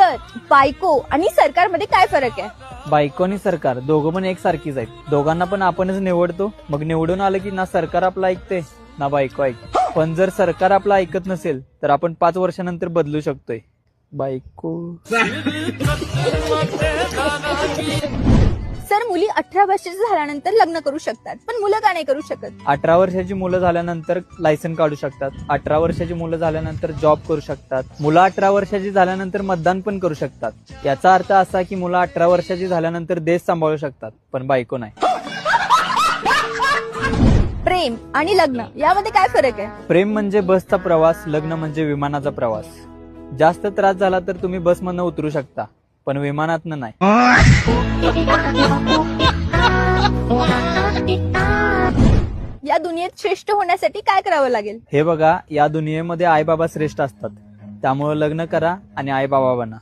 Sir, बायको आणि सरकारमध्ये काय फरक आहे? बायको आणि सरकार दोघं पण एकसारखीच आहेत. दोघांना पण आपणच निवडतो. मग निवडून आलं की ना सरकार आपलं ऐकते ना बायको ऐकते. पण जर सरकार आपलं ऐकत नसेल तर आपण 5 वर्षानंतर बदलू शकतोय. बायको. सर, मुली 18 वर्षाच्या झाल्यानंतर लग्न करू शकतात, पण मुलं का नाही करू शकत? 18 वर्षाची मुलं झाल्यानंतर लायसन काढू शकतात. 18 वर्षाची मुलं झाल्यानंतर जॉब करू शकतात. मुलं 18 वर्षाची झाल्यानंतर मतदान पण करू शकतात. याचा अर्थ असा की मुलं 18 वर्षाची झाल्यानंतर देश सांभाळू शकतात, पण बायको नाही. प्रेम आणि लग्न यामध्ये काय फरक आहे? प्रेम म्हणजे बसचा प्रवास, लग्न म्हणजे विमानाचा प्रवास. जास्त त्रास झाला तर तुम्ही बसमधनं उतरू शकता, पण विमानातनं नाही. या दुनियेत श्रेष्ठ होण्यासाठी काय करावं लागेल? हे बघा, या दुनियेमध्ये आई बाबा श्रेष्ठ असतात. त्यामुळे लग्न करा आणि आई बाबा बना.